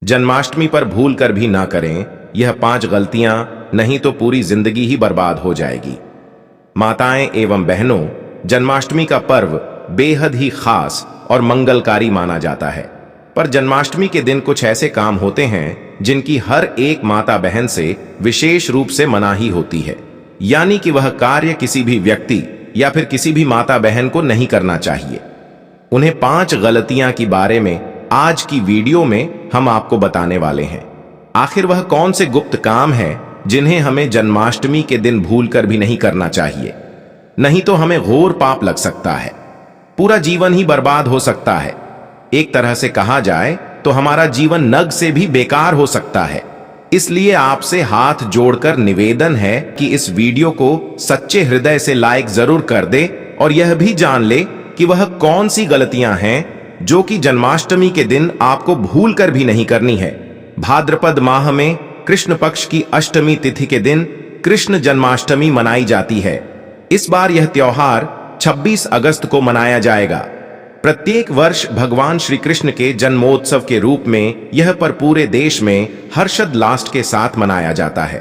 जन्माष्टमी पर भूल कर भी ना करें यह 5 गलतियां, नहीं तो पूरी जिंदगी ही बर्बाद हो जाएगी। माताएं एवं बहनों, जन्माष्टमी का पर्व बेहद ही खास और मंगलकारी माना जाता है। पर जन्माष्टमी के दिन कुछ ऐसे काम होते हैं जिनकी हर एक माता बहन से विशेष रूप से मनाही होती है, यानी कि वह कार्य किसी भी व्यक्ति या फिर किसी भी माता बहन को नहीं करना चाहिए। उन्हें 5 गलतियां के बारे में आज की वीडियो में हम आपको बताने वाले हैं। आखिर वह कौन से गुप्त काम हैं जिन्हें हमें जन्माष्टमी के दिन भूलकर भी नहीं करना चाहिए, नहीं तो हमें घोर पाप लग सकता है, पूरा जीवन ही बर्बाद हो सकता है। एक तरह से कहा जाए तो हमारा जीवन नग से भी बेकार हो सकता है। इसलिए आपसे हाथ जोड़कर निवेदन है कि इस वीडियो को सच्चे हृदय से लाइक जरूर कर दे और यह भी जान ले कि वह कौन सी गलतियां हैं जो कि जन्माष्टमी के दिन आपको भूल कर भी नहीं करनी है। भाद्रपद माह में कृष्ण पक्ष की अष्टमी तिथि के दिन कृष्ण जन्माष्टमी मनाई जाती है। इस बार यह त्योहार 26 अगस्त को मनाया जाएगा। प्रत्येक वर्ष भगवान श्री कृष्ण के जन्मोत्सव के रूप में यह पर पूरे देश में हर्षोल्लास के साथ मनाया जाता है।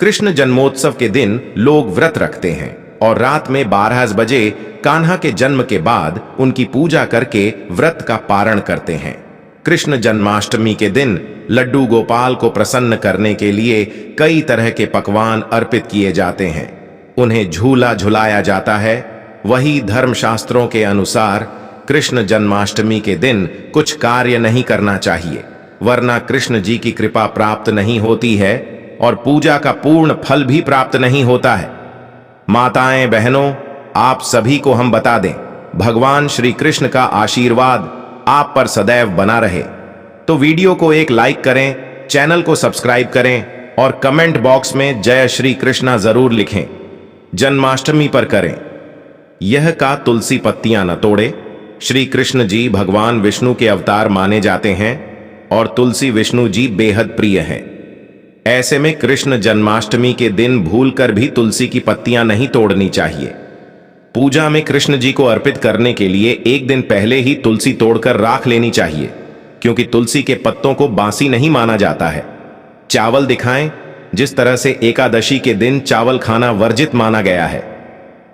कृष्ण जन्मोत्सव के दिन लोग व्रत रखते हैं और रात में 12 बजे कान्हा के जन्म के बाद उनकी पूजा करके व्रत का पारण करते हैं। कृष्ण जन्माष्टमी के दिन लड्डू गोपाल को प्रसन्न करने के लिए कई तरह के पकवान अर्पित किए जाते हैं। उन्हें झूला झुलाया जाता है। वही धर्मशास्त्रों के अनुसार कृष्ण जन्माष्टमी के दिन कुछ कार्य नहीं करना चाहिए, वरना कृष्ण जी की कृपा प्राप्त नहीं होती है और पूजा का पूर्ण फल भी प्राप्त नहीं होता है। माताएं बहनों, आप सभी को हम बता दें, भगवान श्री कृष्ण का आशीर्वाद आप पर सदैव बना रहे। तो वीडियो को एक लाइक करें, चैनल को सब्सक्राइब करें और कमेंट बॉक्स में जय श्री कृष्णा जरूर लिखें। जन्माष्टमी पर करें यह का तुलसी पत्तियां न तोड़े। श्री कृष्ण जी भगवान विष्णु के अवतार माने जाते हैं और तुलसी विष्णु जी बेहद प्रिय हैं। ऐसे में कृष्ण जन्माष्टमी के दिन भूलकर भी तुलसी की पत्तियां नहीं तोड़नी चाहिए। पूजा में कृष्ण जी को अर्पित करने के लिए एक दिन पहले ही तुलसी तोड़कर राख लेनी चाहिए, क्योंकि तुलसी के पत्तों को बासी नहीं माना जाता है। चावल दिखाएं, जिस तरह से एकादशी के दिन चावल खाना वर्जित माना गया है,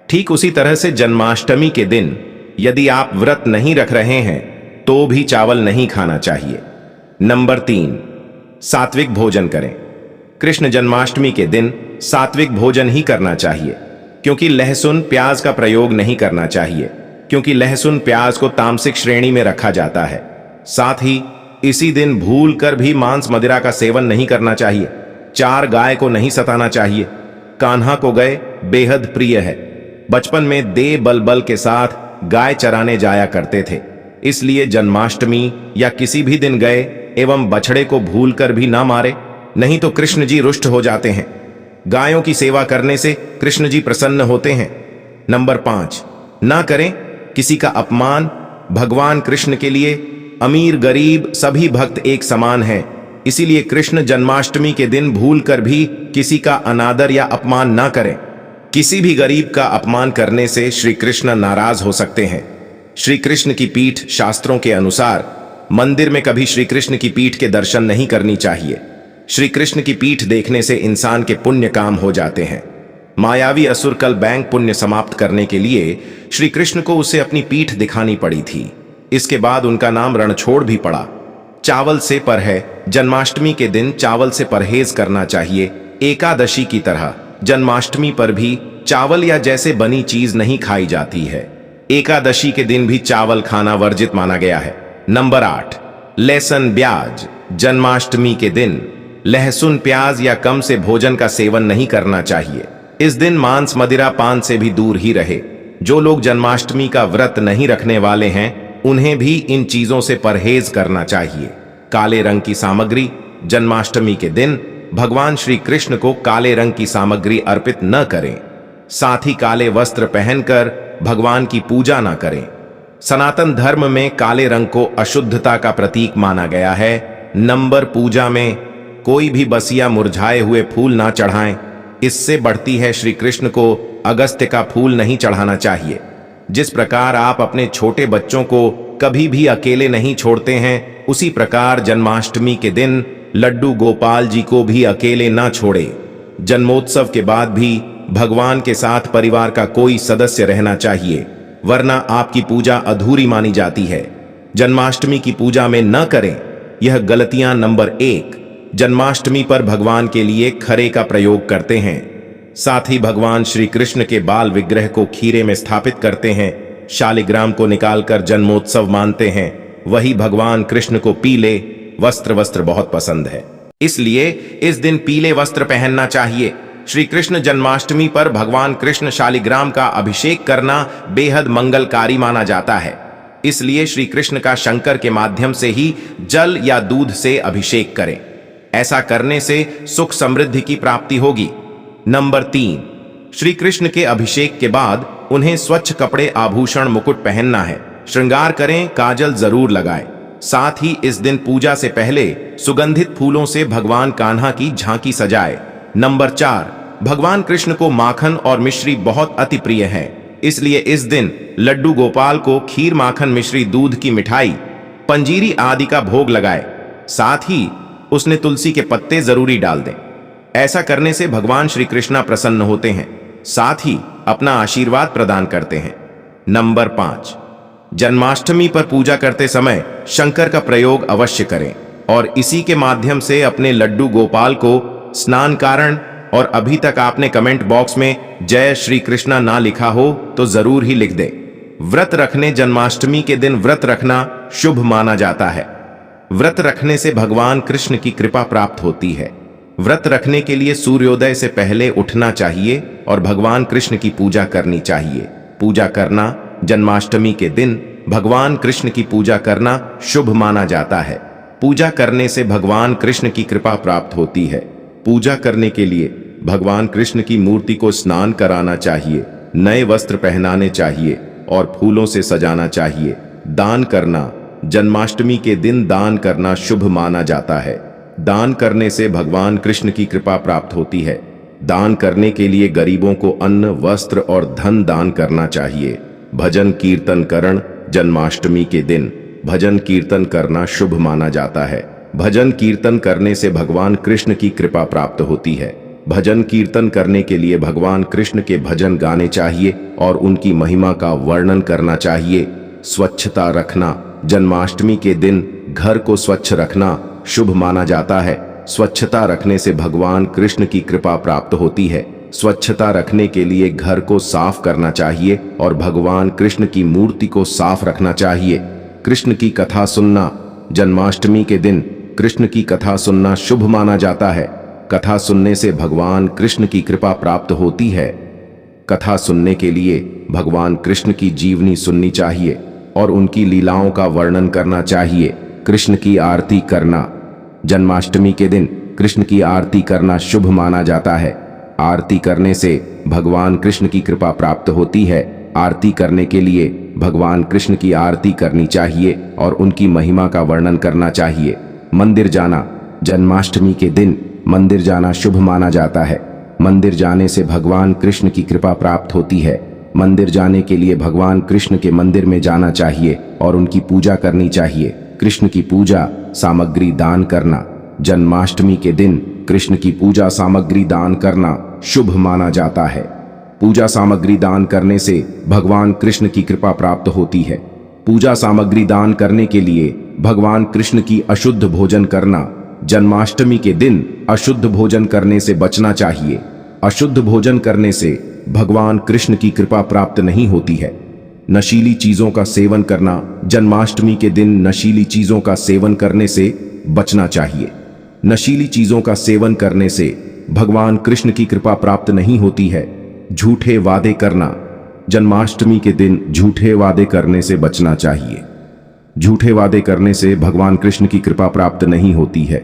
ठीक उसी तरह से जन्माष्टमी के दिन यदि आप व्रत नहीं रख रहे हैं तो भी चावल नहीं खाना चाहिए। नंबर 3, सात्विक भोजन करें। कृष्ण जन्माष्टमी के दिन सात्विक भोजन ही करना चाहिए, क्योंकि लहसुन प्याज का प्रयोग नहीं करना चाहिए, क्योंकि लहसुन प्याज को तामसिक श्रेणी में रखा जाता है। साथ ही इसी दिन भूल कर भी मांस मदिरा का सेवन नहीं करना चाहिए। 4 गाय को नहीं सताना चाहिए। कान्हा को गाय बेहद प्रिय है। बचपन में दे बलबल के साथ गाय चराने जाया करते थे, इसलिए जन्माष्टमी या किसी भी दिन गए एवं बछड़े को भूल कर भी ना मारे, नहीं तो कृष्ण जी रुष्ट हो जाते हैं। गायों की सेवा करने से कृष्ण जी प्रसन्न होते हैं। नंबर 5, ना करें किसी का अपमान। भगवान कृष्ण के लिए अमीर गरीब सभी भक्त एक समान हैं, इसीलिए कृष्ण जन्माष्टमी के दिन भूल कर भी किसी का अनादर या अपमान ना करें। किसी भी गरीब का अपमान करने से श्री कृष्ण नाराज हो सकते हैं। श्री कृष्ण की पीठ शास्त्रों के अनुसार मंदिर में कभी श्री कृष्ण की पीठ के दर्शन नहीं करनी चाहिए। श्री कृष्ण की पीठ देखने से इंसान के पुण्य काम हो जाते हैं। मायावी असुर कल बैंक पुण्य समाप्त करने के लिए श्री कृष्ण को उसे अपनी पीठ दिखानी पड़ी थी। इसके बाद उनका नाम रणछोड़ भी पड़ा। चावल से पर है, जन्माष्टमी के दिन चावल से परहेज करना चाहिए। एकादशी की तरह जन्माष्टमी पर भी चावल या जैसे बनी चीज नहीं खाई जाती है। एकादशी के दिन भी चावल खाना वर्जित माना गया है। नंबर 8, लहसुन प्याज। जन्माष्टमी के दिन लहसुन प्याज या कम से भोजन का सेवन नहीं करना चाहिए। इस दिन मांस मदिरा पान से भी दूर ही रहे। जो लोग जन्माष्टमी का व्रत नहीं रखने वाले हैं उन्हें भी इन चीजों से परहेज करना चाहिए। काले रंग की सामग्री। जन्माष्टमी के दिन भगवान श्री कृष्ण को काले रंग की सामग्री अर्पित न करें। साथ ही काले वस्त्र पहनकर भगवान की पूजा न करें। सनातन धर्म में काले रंग को अशुद्धता का प्रतीक माना गया है। नंबर पूजा में कोई भी बसिया मुरझाए हुए फूल ना चढ़ाएं। इससे बढ़ती है श्री कृष्ण को अगस्त्य का फूल नहीं चढ़ाना चाहिए। जिस प्रकार आप अपने छोटे बच्चों को कभी भी अकेले नहीं छोड़ते हैं, उसी प्रकार जन्माष्टमी के दिन लड्डू गोपाल जी को भी अकेले ना छोड़े। जन्मोत्सव के बाद भी भगवान के साथ परिवार का कोई सदस्य रहना चाहिए, वरना आपकी पूजा अधूरी मानी जाती है। जन्माष्टमी की पूजा में न करें यह गलतियां। नंबर 1, जन्माष्टमी पर भगवान के लिए खरे का प्रयोग करते हैं। साथ ही भगवान श्री कृष्ण के बाल विग्रह को खीरे में स्थापित करते हैं, शालिग्राम को निकालकर जन्मोत्सव मानते हैं। वही भगवान कृष्ण को पीले वस्त्र बहुत पसंद है, इसलिए इस दिन पीले वस्त्र पहनना चाहिए। श्री कृष्ण जन्माष्टमी पर भगवान कृष्ण शालिग्राम का अभिषेक करना बेहद मंगलकारी माना जाता है, इसलिए श्री कृष्ण का शंकर के माध्यम से ही जल या दूध से अभिषेक करें। ऐसा करने से सुख समृद्धि की प्राप्ति होगी। नंबर 3, श्री कृष्ण के अभिषेक के बाद उन्हें स्वच्छ कपड़े, आभूषण, मुकुट पहनना है। श्रृंगार करें, काजल जरूर लगाएं। साथ ही इस दिन पूजा से पहले सुगंधित फूलों से भगवान कान्हा की झांकी सजाए। नंबर 4, भगवान कृष्ण को माखन और मिश्री बहुत अति प्रिय है, इसलिए इस दिन लड्डू गोपाल को खीर, माखन, मिश्री, दूध की मिठाई, पंजीरी आदि का भोग लगाए। साथ ही उसने तुलसी के पत्ते जरूरी डाल दें। ऐसा करने से भगवान श्री कृष्ण प्रसन्न होते हैं, साथ ही अपना आशीर्वाद प्रदान करते हैं। नंबर 5, जन्माष्टमी पर पूजा करते समय शंकर का प्रयोग अवश्य करें और इसी के माध्यम से अपने लड्डू गोपाल को स्नान कारण। और अभी तक आपने कमेंट बॉक्स में जय श्री कृष्णा ना लिखा हो तो जरूर ही लिख दें। व्रत रखने, जन्माष्टमी के दिन व्रत रखना शुभ माना जाता है। व्रत रखने से भगवान कृष्ण की कृपा प्राप्त होती है। व्रत रखने के लिए सूर्योदय से पहले उठना चाहिए और भगवान कृष्ण की पूजा करनी चाहिए। पूजा करना, जन्माष्टमी के दिन भगवान कृष्ण की पूजा करना शुभ माना जाता है। पूजा करने से भगवान कृष्ण की कृपा प्राप्त होती है। पूजा करने के लिए भगवान कृष्ण की मूर्ति को स्नान कराना चाहिए, नए वस्त्र पहनाने चाहिए और फूलों से सजाना चाहिए। दान करना, जन्माष्टमी के दिन दान करना शुभ माना जाता है। दान करने से भगवान कृष्ण की कृपा प्राप्त होती है। दान करने के लिए गरीबों को अन्न, वस्त्र और धन दान करना चाहिए। भजन कीर्तन करण, जन्माष्टमी के दिन भजन कीर्तन करना शुभ माना जाता है। भजन कीर्तन करने से भगवान कृष्ण की कृपा प्राप्त होती है। भजन कीर्तन करने के लिए भगवान कृष्ण के भजन गाने चाहिए और उनकी महिमा का वर्णन करना चाहिए। स्वच्छता रखना, जन्माष्टमी के दिन घर को स्वच्छ रखना शुभ माना जाता है। स्वच्छता रखने से भगवान कृष्ण की कृपा प्राप्त होती है। स्वच्छता रखने के लिए घर को साफ करना चाहिए और भगवान कृष्ण की मूर्ति को साफ रखना चाहिए। कृष्ण की कथा सुनना, जन्माष्टमी के दिन कृष्ण की कथा सुनना शुभ माना जाता है। कथा सुनने से भगवान कृष्ण की कृपा प्राप्त होती है। कथा सुनने के लिए भगवान कृष्ण की जीवनी सुननी चाहिए और उनकी लीलाओं का वर्णन करना चाहिए। कृष्ण की आरती करना, जन्माष्टमी के दिन कृष्ण की आरती करना शुभ माना जाता है। आरती करने से भगवान कृष्ण की कृपा प्राप्त होती है। आरती करने के लिए भगवान कृष्ण की आरती करनी चाहिए और उनकी महिमा का वर्णन करना चाहिए। मंदिर जाना, जन्माष्टमी के दिन मंदिर जाना शुभ माना जाता है। मंदिर जाने से भगवान कृष्ण की कृपा प्राप्त होती है। मंदिर जाने के लिए भगवान कृष्ण के मंदिर में जाना चाहिए और उनकी पूजा करनी चाहिए। कृष्ण की पूजा सामग्री दान करना, जन्माष्टमी के दिन कृष्ण की पूजा सामग्री दान करना शुभ माना जाता है। पूजा सामग्री दान करने से भगवान कृष्ण की कृपा प्राप्त होती है। पूजा सामग्री दान करने के लिए भगवान कृष्ण की अशुद्ध भोजन करना, जन्माष्टमी के दिन अशुद्ध भोजन करने से बचना चाहिए। अशुद्ध भोजन करने से भगवान कृष्ण की कृपा प्राप्त नहीं होती है। नशीली चीजों का सेवन करना, जन्माष्टमी के दिन नशीली चीजों का सेवन करने से बचना चाहिए। नशीली चीजों का सेवन करने से भगवान कृष्ण की कृपा प्राप्त नहीं होती है। झूठे वादे करना, जन्माष्टमी के दिन झूठे वादे करने से बचना चाहिए। झूठे वादे करने से भगवान कृष्ण की कृपा प्राप्त नहीं होती है।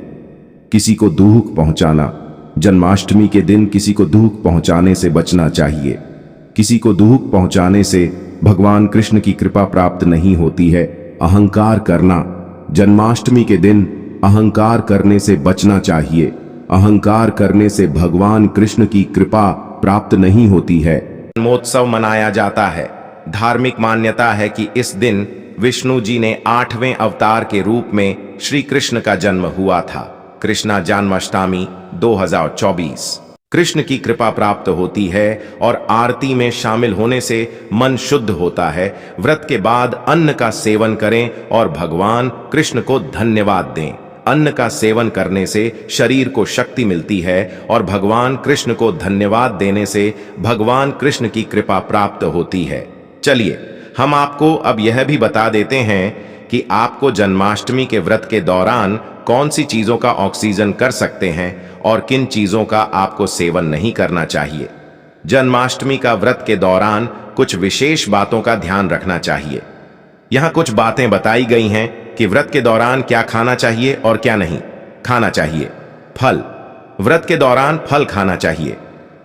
किसी को दुख पहुंचाना, जन्माष्टमी के दिन किसी को दुख पहुंचाने से बचना चाहिए। किसी को दुख पहुंचाने से भगवान कृष्ण की कृपा प्राप्त नहीं होती है। अहंकार करना, जन्माष्टमी के दिन अहंकार करने से बचना चाहिए। अहंकार करने से भगवान कृष्ण की कृपा प्राप्त नहीं होती है। जन्मोत्सव मनाया जाता है। धार्मिक मान्यता है कि इस दिन विष्णु जी ने 8वें अवतार के रूप में श्री कृष्ण का जन्म हुआ था। कृष्णा जन्माष्टमी 2024। कृष्ण की कृपा प्राप्त होती है और आरती में शामिल होने से मन शुद्ध होता है। व्रत के बाद अन्न का सेवन करें और भगवान कृष्ण को धन्यवाद दें। अन्न का सेवन करने से शरीर को शक्ति मिलती है और भगवान कृष्ण को धन्यवाद देने से भगवान कृष्ण की कृपा प्राप्त होती है। चलिए हम आपको अब यह भी बता देते हैं कि आपको जन्माष्टमी के व्रत के दौरान कौन सी चीजों का ऑक्सीजन कर सकते हैं और किन चीजों का आपको सेवन नहीं करना चाहिए। जन्माष्टमी का व्रत के दौरान कुछ विशेष बातों का ध्यान रखना चाहिए। यहाँ कुछ बातें बताई गई हैं कि व्रत के दौरान क्या खाना चाहिए और क्या नहीं खाना चाहिए। फल। व्रत के दौरान फल खाना चाहिए।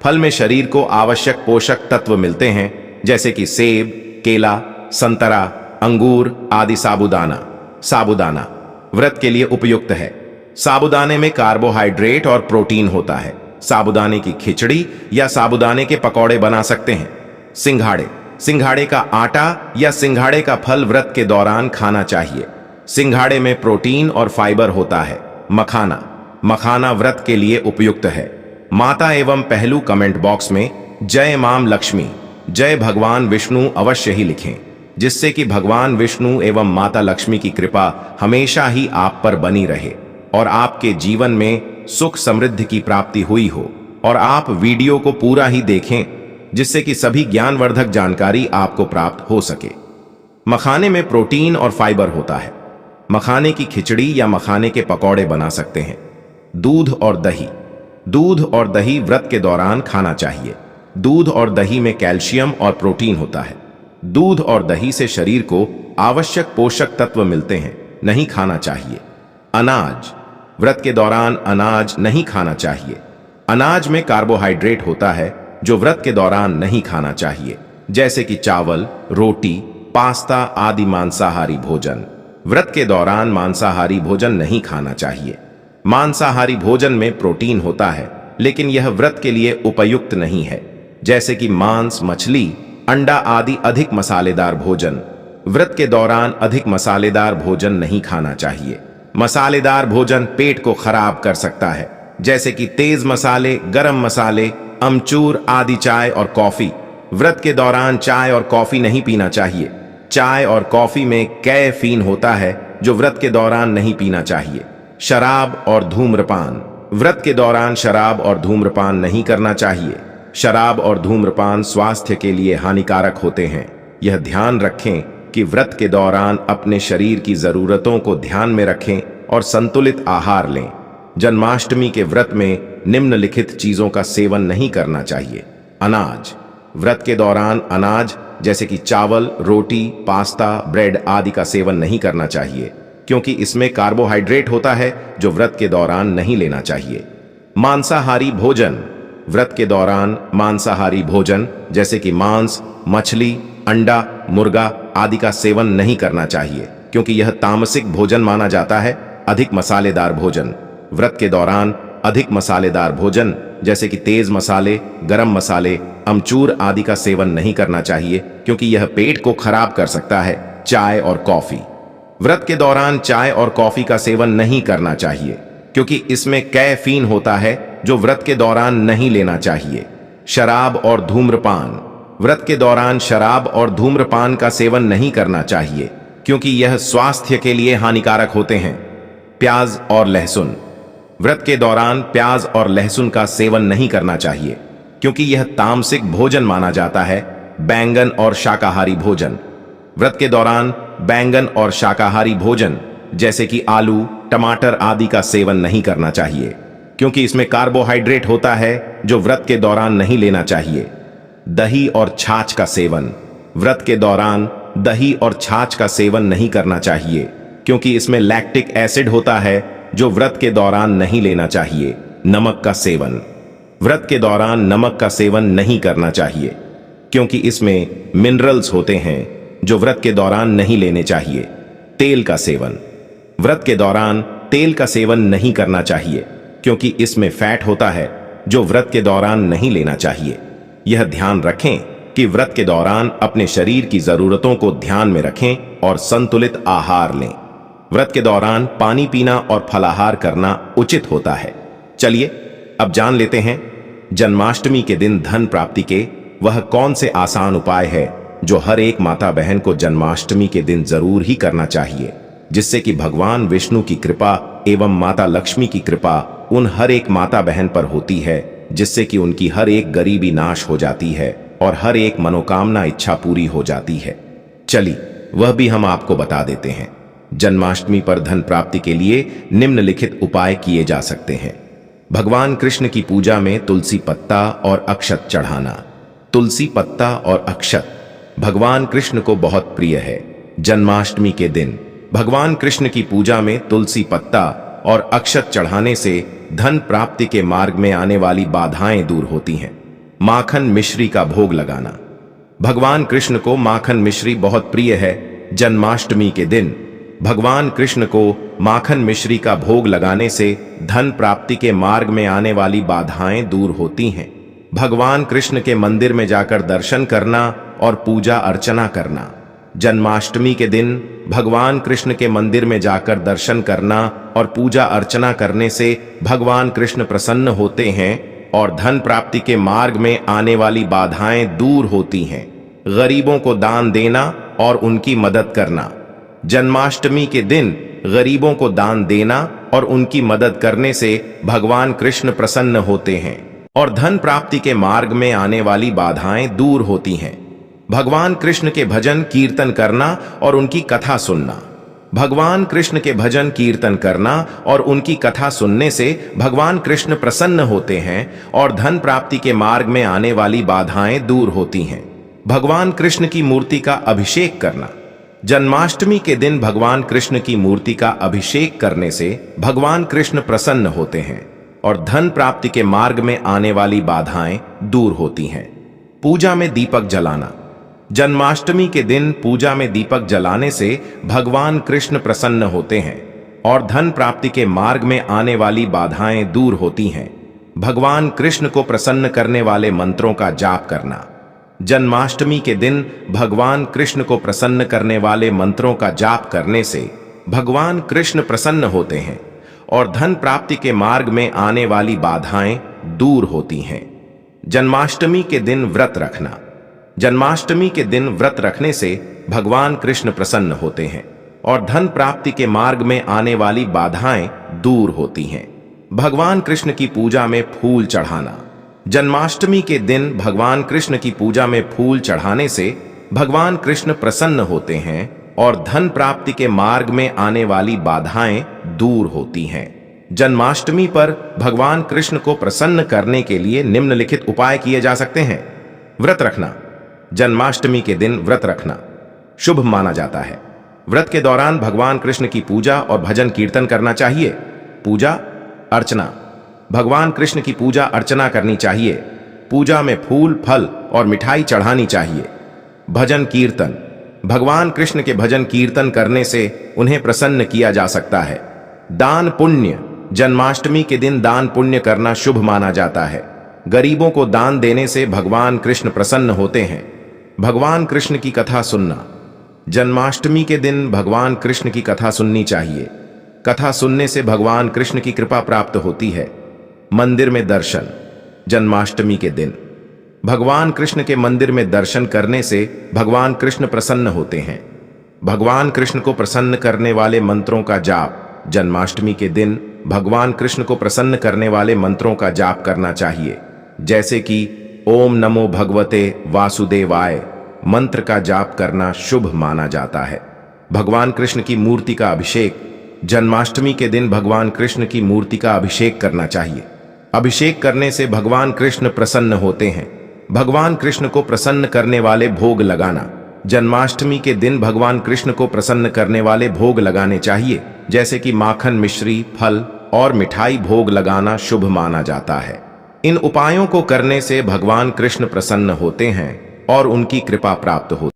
फल में शरीर को आवश्यक पोषक तत्व मिलते हैं, जैसे कि सेब, केला, संतरा, अंगूर आदि। साबूदाना व्रत के लिए उपयुक्त है। साबूदाने में कार्बोहाइड्रेट और प्रोटीन होता है। साबूदाने की खिचड़ी या साबूदाने के पकौड़े बना सकते हैं। सिंघाड़े का आटा या सिंघाड़े का फल व्रत के दौरान खाना चाहिए। सिंघाड़े में प्रोटीन और फाइबर होता है। मखाना व्रत के लिए उपयुक्त है। माता एवं पहलू कमेंट बॉक्स में जय मां लक्ष्मी, जय भगवान विष्णु अवश्य ही लिखें, जिससे कि भगवान विष्णु एवं माता लक्ष्मी की कृपा हमेशा ही आप पर बनी रहे और आपके जीवन में सुख समृद्धि की प्राप्ति हुई हो। और आप वीडियो को पूरा ही देखें, जिससे कि सभी ज्ञानवर्धक जानकारी आपको प्राप्त हो सके। मखाने में प्रोटीन और फाइबर होता है। मखाने की खिचड़ी या मखाने के पकौड़े बना सकते हैं। दूध और दही व्रत के दौरान खाना चाहिए। दूध और दही में कैल्शियम और प्रोटीन होता है। दूध और दही से शरीर को आवश्यक पोषक तत्व मिलते हैं, नहीं खाना चाहिए। अनाज। व्रत के दौरान अनाज नहीं खाना चाहिए। अनाज में कार्बोहाइड्रेट होता है, जो व्रत के दौरान नहीं खाना चाहिए, जैसे कि चावल, रोटी, पास्ता आदि। मांसाहारी भोजन। व्रत के दौरान मांसाहारी भोजन नहीं खाना चाहिए। मांसाहारी भोजन में प्रोटीन होता है, लेकिन यह व्रत के लिए उपयुक्त नहीं है, जैसे कि मांस, मछली, अंडा आदि। अधिक मसालेदार भोजन। व्रत के दौरान अधिक मसालेदार भोजन नहीं खाना चाहिए। मसालेदार भोजन पेट को खराब कर सकता है, जैसे कि तेज मसाले, गरम मसाले, अमचूर आदि। चाय और कॉफी। व्रत के दौरान चाय और कॉफी नहीं पीना चाहिए। चाय और कॉफी में कैफीन होता है, जो व्रत के दौरान नहीं पीना चाहिए। शराब और धूम्रपान। व्रत के दौरान शराब और धूम्रपान नहीं करना चाहिए। शराब और धूम्रपान स्वास्थ्य के लिए हानिकारक होते हैं। यह ध्यान रखें कि व्रत के दौरान अपने शरीर की जरूरतों को ध्यान में रखें और संतुलित आहार लें। जन्माष्टमी के व्रत में निम्नलिखित चीजों का सेवन नहीं करना चाहिए। अनाज। व्रत के दौरान अनाज जैसे कि चावल, रोटी, पास्ता, ब्रेड आदि का सेवन नहीं करना चाहिए, क्योंकि इसमें कार्बोहाइड्रेट होता है, जो व्रत के दौरान नहीं लेना चाहिए। मांसाहारी भोजन। व्रत के दौरान मांसाहारी भोजन जैसे कि मांस, मछली, अंडा, मुर्गा आदि का सेवन नहीं करना चाहिए, क्योंकि यह तामसिक भोजन माना जाता है। अधिक मसालेदार भोजन। व्रत के दौरान अधिक मसालेदार भोजन जैसे कि तेज मसाले, गरम मसाले, अमचूर आदि का सेवन नहीं करना चाहिए, क्योंकि यह पेट को खराब कर सकता है। चाय और कॉफी। व्रत के दौरान चाय और कॉफी का सेवन नहीं करना चाहिए, क्योंकि इसमें कैफीन होता है, जो व्रत के दौरान नहीं लेना चाहिए। शराब और धूम्रपान। व्रत के दौरान शराब और धूम्रपान का सेवन नहीं करना चाहिए, क्योंकि यह स्वास्थ्य के लिए हानिकारक होते हैं। प्याज और लहसुन। व्रत के दौरान प्याज और लहसुन का सेवन नहीं करना चाहिए, क्योंकि यह तामसिक भोजन माना जाता है। बैंगन और शाकाहारी भोजन। व्रत के दौरान बैंगन और शाकाहारी भोजन जैसे कि आलू, टमाटर आदि का सेवन नहीं करना चाहिए, क्योंकि इसमें कार्बोहाइड्रेट होता है, जो व्रत के दौरान नहीं लेना चाहिए। दही और छाछ का सेवन। व्रत के दौरान दही और छाछ का सेवन नहीं करना चाहिए, क्योंकि इसमें लैक्टिक एसिड होता है, जो व्रत के दौरान नहीं लेना चाहिए। नमक का सेवन। व्रत के दौरान नमक का सेवन नहीं करना चाहिए, क्योंकि इसमें मिनरल्स होते हैं, जो व्रत के दौरान नहीं लेने चाहिए। तेल का सेवन। व्रत के दौरान तेल का सेवन नहीं करना चाहिए, क्योंकि इसमें फैट होता है, जो व्रत के दौरान नहीं लेना चाहिए। यह ध्यान रखें कि व्रत के दौरान अपने शरीर की जरूरतों को ध्यान में रखें और संतुलित आहार लें। व्रत के दौरान पानी पीना और फलाहार करना उचित होता है। चलिए अब जान लेते हैं जन्माष्टमी के दिन धन प्राप्ति के वह कौन से आसान उपाय है जो हर एक माता बहन को जन्माष्टमी के दिन जरूर ही करना चाहिए, जिससे कि भगवान विष्णु की कृपा एवं माता लक्ष्मी की कृपा उन हर एक माता बहन पर होती है, जिससे कि उनकी हर एक गरीबी नाश हो जाती है और हर एक मनोकामना इच्छा पूरी हो जाती है। चलिए वह भी हम आपको बता देते हैं। जन्माष्टमी पर धन प्राप्ति के लिए निम्नलिखित उपाय किए जा सकते हैं। भगवान कृष्ण की पूजा में तुलसी पत्ता और अक्षत चढ़ाना। तुलसी पत्ता और अक्षत भगवान कृष्ण को बहुत प्रिय है। जन्माष्टमी के दिन भगवान कृष्ण की पूजा में तुलसी पत्ता और अक्षत चढ़ाने से धन प्राप्ति के मार्ग में आने वाली बाधाएं दूर होती हैं। माखन मिश्री का भोग लगाना। भगवान कृष्ण को माखन मिश्री बहुत प्रिय है। जन्माष्टमी के दिन भगवान कृष्ण को माखन मिश्री का भोग लगाने से धन प्राप्ति के मार्ग में आने वाली बाधाएं दूर होती हैं। भगवान कृष्ण के मंदिर में जाकर दर्शन करना और पूजा अर्चना करना। जन्माष्टमी के दिन भगवान कृष्ण के मंदिर में जाकर दर्शन करना और पूजा अर्चना करने से भगवान कृष्ण प्रसन्न होते हैं और धन प्राप्ति के मार्ग में आने वाली बाधाएं दूर होती हैं। गरीबों को दान देना और उनकी मदद करना। जन्माष्टमी के दिन गरीबों को दान देना और उनकी मदद करने से भगवान कृष्ण प्रसन्न होते हैं और धन प्राप्ति के मार्ग में आने वाली बाधाएं दूर होती हैं। भगवान कृष्ण के भजन कीर्तन करना और उनकी कथा सुनना। भगवान कृष्ण के भजन कीर्तन करना और उनकी कथा सुनने से भगवान कृष्ण प्रसन्न होते हैं और धन प्राप्ति के मार्ग में आने वाली बाधाएं दूर होती हैं। भगवान कृष्ण की मूर्ति का अभिषेक करना। जन्माष्टमी के दिन भगवान कृष्ण की मूर्ति का अभिषेक करने से भगवान कृष्ण प्रसन्न होते हैं और धन प्राप्ति के मार्ग में आने वाली बाधाएं दूर होती हैं। पूजा में दीपक जलाना। जन्माष्टमी के दिन पूजा में दीपक जलाने से भगवान कृष्ण प्रसन्न होते हैं और धन प्राप्ति के मार्ग में आने वाली बाधाएं दूर होती हैं। भगवान कृष्ण को प्रसन्न करने वाले मंत्रों का जाप करना। जन्माष्टमी के दिन भगवान कृष्ण को प्रसन्न करने वाले मंत्रों का जाप करने से भगवान कृष्ण प्रसन्न होते हैं और धन प्राप्ति के मार्ग में आने वाली बाधाएं दूर होती हैं। जन्माष्टमी के दिन व्रत रखना। जन्माष्टमी के दिन व्रत रखने से भगवान कृष्ण प्रसन्न होते हैं और धन प्राप्ति के मार्ग में आने वाली बाधाएं दूर होती हैं। भगवान कृष्ण की पूजा में फूल चढ़ाना। जन्माष्टमी के दिन भगवान कृष्ण की पूजा में फूल चढ़ाने से भगवान कृष्ण प्रसन्न होते हैं और धन प्राप्ति के मार्ग में आने वाली बाधाएं दूर होती हैं। जन्माष्टमी पर भगवान कृष्ण को प्रसन्न करने के लिए निम्नलिखित उपाय किए जा सकते हैं। व्रत रखना। जन्माष्टमी के दिन व्रत रखना शुभ माना जाता है। व्रत के दौरान भगवान कृष्ण की पूजा और भजन कीर्तन करना चाहिए। पूजा अर्चना। भगवान कृष्ण की पूजा अर्चना करनी चाहिए। पूजा में फूल फल और मिठाई चढ़ानी चाहिए। भजन कीर्तन। भगवान कृष्ण के भजन कीर्तन करने से उन्हें प्रसन्न किया जा सकता है। दान पुण्य। जन्माष्टमी के दिन दान पुण्य करना शुभ माना जाता है। गरीबों को दान देने से भगवान कृष्ण प्रसन्न होते हैं। भगवान कृष्ण की कथा सुनना। जन्माष्टमी के दिन भगवान कृष्ण की कथा सुननी चाहिए। कथा सुनने से भगवान कृष्ण की कृपा प्राप्त होती है। मंदिर में दर्शन। जन्माष्टमी के दिन भगवान कृष्ण के मंदिर में दर्शन करने से भगवान कृष्ण प्रसन्न होते हैं। भगवान कृष्ण को प्रसन्न करने वाले मंत्रों का जाप। जन्माष्टमी के दिन भगवान कृष्ण को प्रसन्न करने वाले मंत्रों का जाप करना चाहिए, जैसे कि ओम नमो भगवते वासुदेवाय मंत्र का जाप करना शुभ माना जाता है। भगवान कृष्ण की मूर्ति का अभिषेक। जन्माष्टमी के दिन भगवान कृष्ण की मूर्ति का अभिषेक करना चाहिए। अभिषेक करने से भगवान कृष्ण प्रसन्न होते हैं। भगवान कृष्ण को प्रसन्न करने वाले भोग लगाना। जन्माष्टमी के दिन भगवान कृष्ण को प्रसन्न करने वाले भोग लगाने चाहिए, जैसे कि माखन मिश्री फल और मिठाई भोग लगाना शुभ माना जाता है। इन उपायों को करने से भगवान कृष्ण प्रसन्न होते हैं और उनकी कृपा प्राप्त होती है।